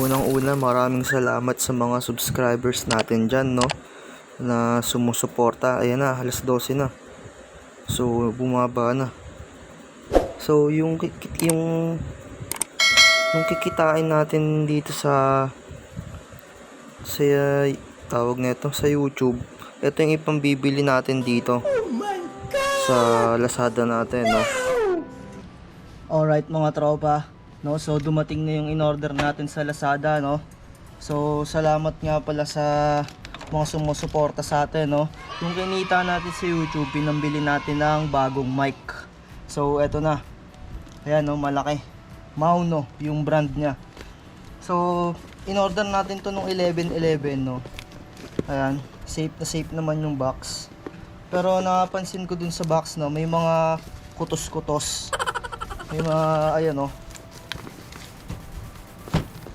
unang-una, maraming salamat sa mga subscribers natin dyan, no? Na sumusuporta. Ayan na, alas 12 na. So, bumaba na. So, yung kikitain natin dito sa tawag nito sa YouTube. Ito yung ipambibili natin dito sa Lazada natin, no? Alright mga tropa, no? So dumating na yung in-order natin sa Lazada, no? So salamat nga pala sa mga sumusuporta sa atin, no? Yung kinita natin sa YouTube, pinambili natin ng bagong mic. So eto na. Ayan, no, malaki. Mauno yung brand niya. So in-order natin to nung 11/11, no? Ayan, safe na safe naman yung box. Pero napansin ko dun sa box, no, may mga kutos-kutos. May mga, ayan, no.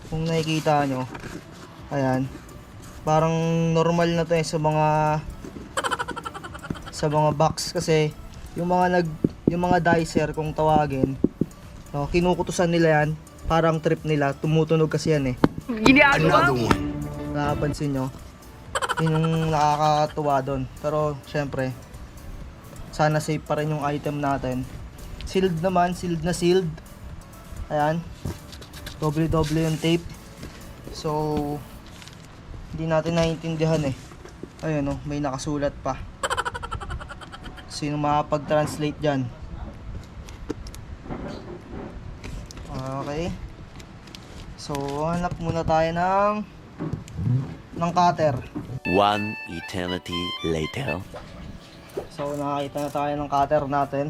Kung nakikita nyo, ayan, parang normal na to sa mga box, kasi yung mga dicer kung tawagin, no, kinukutusan nila yan, parang trip nila, tumutunog kasi yan Ginagawa mo. Nakapansin nyo, yun yung nakakatuwa doon. Pero syempre, sana safe pa rin yung item natin. Sealed naman, sealed na sealed. Ayan, doble yung tape. So hindi natin naiintindihan Ayun, may nakasulat pa. Sino makapag-translate dyan? Okay. So hanap muna tayo ng cutter. One eternity later. So nakakita na tayo ng cutter natin.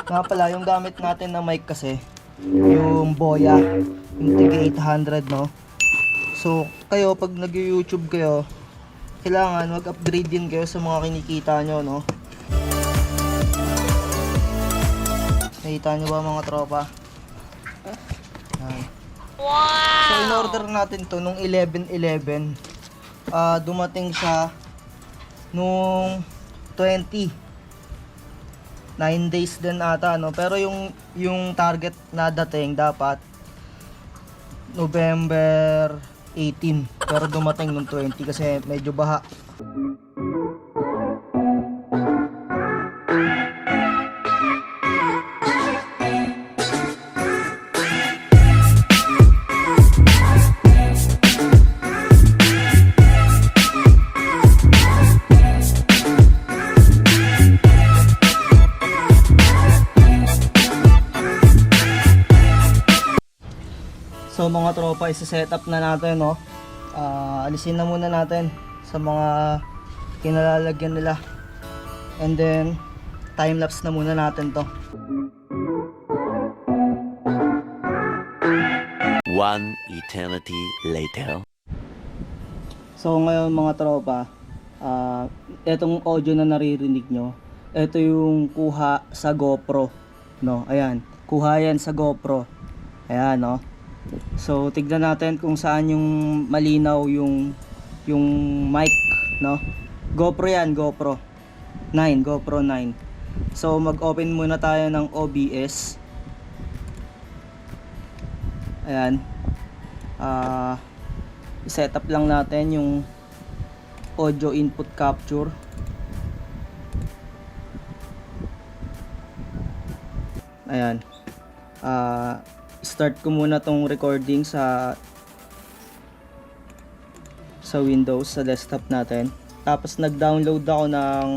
Nga pala, yung gamit natin na mic kasi, yung Boya, yung TG 800, no? So kayo, pag nag-YouTube kayo, kailangan mag-upgrade din kayo sa mga kinikita nyo, no? Nakita nyo ba mga tropa? Yan. So in-order natin to nung 11/11. Dumating siya nung 9 days din ata, no? Pero yung target na dating dapat November 18, pero dumating nung 20 kasi medyo baha. So mga tropa, isa-set up na natin, no? Alisin na muna natin sa mga kinalalagyan nila. And then time-lapse na muna natin to. One eternity later. So ngayon mga tropa, etong audio na naririnig nyo, ito yung kuha sa GoPro, no? Ayan, kuha yan sa GoPro. Ayan, no? So tignan natin kung saan yung malinaw yung mic, no? GoPro yan, GoPro 9. So mag-open muna tayo ng OBS. Ayan. I-set up lang natin yung audio input capture. Ayan. Start ko muna tong recording sa Windows, sa desktop natin. Tapos nag-download ako ng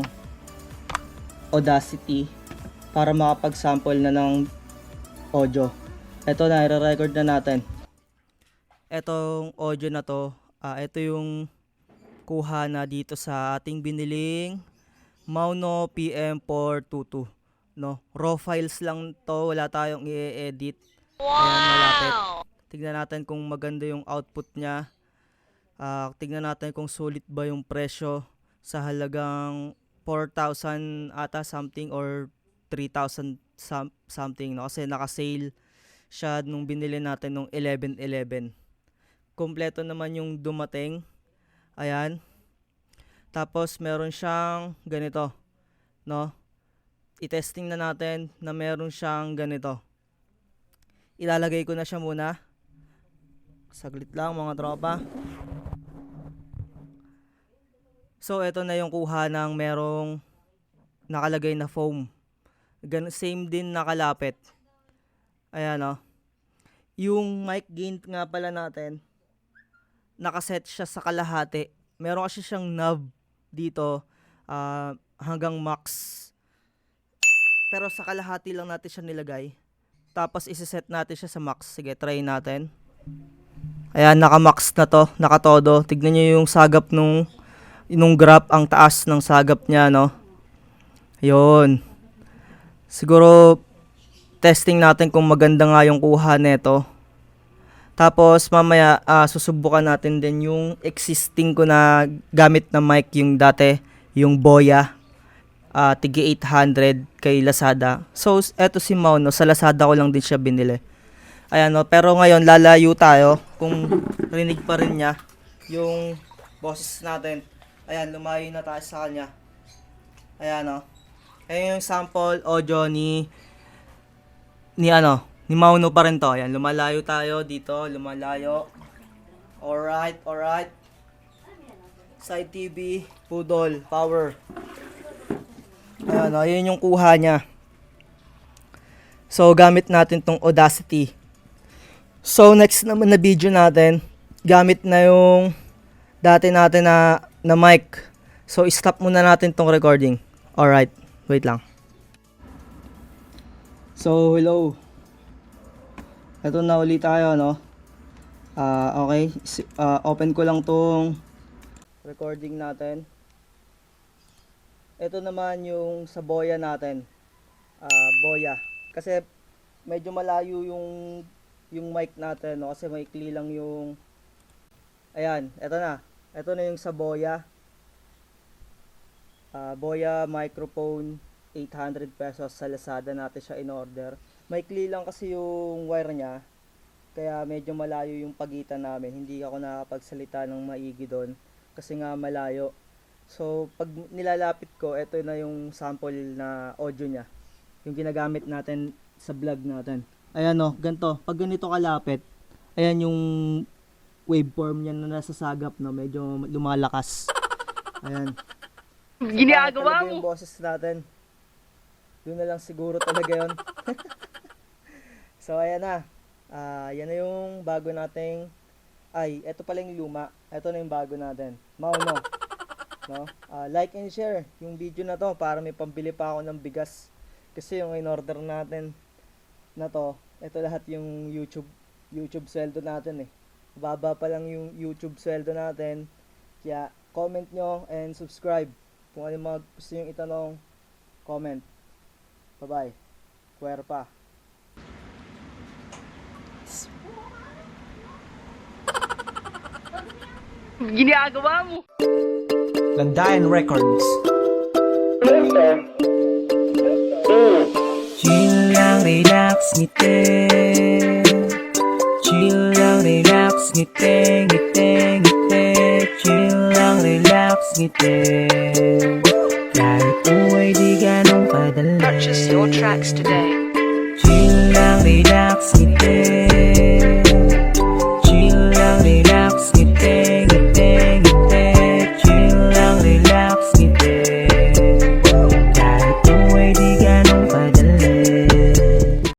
Audacity para makapag-sample na ng audio. Ito na, i-record na natin. Etong audio na to, ito yung kuha na dito sa ating biniling Mauno PM422, no? Raw files lang to, wala tayong i-edit. Ayan, malapit. Tignan natin kung maganda yung output niya. Tignan natin kung sulit ba yung presyo sa halagang 4,000 ata something or 3,000 something, no? Kasi naka-sale siya nung binili natin nung 11/11. Kompleto naman yung dumating. Ayan. Tapos meron siyang ganito, no? I-testing na natin na meron siyang ganito. Ilalagay ko na siya muna. Saglit lang mga tropa. So ito na yung kuha ng merong nakalagay na foam. Same din nakalapit. Ayan o. Yung mic gain nga pala natin, nakaset siya sa kalahati. Meron kasi siyang knob dito hanggang max. Pero sa kalahati lang natin siya nilagay. Tapos isiset natin siya sa max. Sige, try natin. Ayan, naka-max na to, nakatodo. Tignan nyo yung sagap nung graph, ang taas ng sagap niya, no? Yun. Siguro, testing natin kung maganda nga yung kuha nito. Tapos, mamaya, susubukan natin din yung existing ko na gamit na mic, yung dati, yung Boya. Tigi 800 kay Lazada. So, eto si Mauno, sa Lazada ko lang din siya binili. Ayan, no? Pero ngayon, lalayo tayo kung rinig pa rin niya yung boses natin. Ayan, lumayo na tayo sa kanya. Ayan, no? Ayan yung sample audio ni Mauno pa rin to. Ayan, lumalayo tayo dito, lumalayo. Alright. Side TV, Pudol, power. Ayan, no? Ayan yung kuha niya. So, gamit natin tong Audacity. So, next naman na video natin, gamit na yung dati natin na mic. So, stop muna natin tong recording. Alright, wait lang. So, hello. Ito na ulit tayo, no? Okay, open ko lang tong recording natin. Ito naman yung sa Boya natin. Boya. Kasi medyo malayo yung mic natin, no? Kasi maikli lang yung ayan, eto na yung sa Boya. Boya microphone, 800 pesos sa Lazada natin siya in order. Maikli lang kasi yung wire niya, kaya medyo malayo yung pagitan namin. Hindi ako nakapagsalita ng maigi doon kasi nga malayo. So pag nilalapit ko, eto na yung sample na audio niya, yung ginagamit natin sa vlog natin. Ayan, no, ganito. Pag ganito kalapit, ayan yung waveform niya na nasa sagap, no, medyo lumalakas. Ayan. Ginagawa Yung mo. boses natin. Doon na lang siguro talaga yun. So, ayan na. Yan na yung bago nating, eto pala yung luma. Eto na yung bago natin. Mauno. No? Like and share yung video na to para may pambili pa ako ng bigas. Kasi yung in-order natin na to, ito lahat yung YouTube sweldo natin eh. Baba pa lang yung YouTube sweldo natin. Kaya comment nyo and subscribe. Kung ano mga gusto nyo itanong, comment. Bye-bye. Kuwerpa. Ginagawa mo. Landayan Records. Chill lang, relax, ngiti. Chill lang, relax, ngiti, ngiti, ngiti. Chill lang, relax, ngiti. Kahit buhay di ganong padali. Purchase your tracks today. Chill lang, relax, ngiti.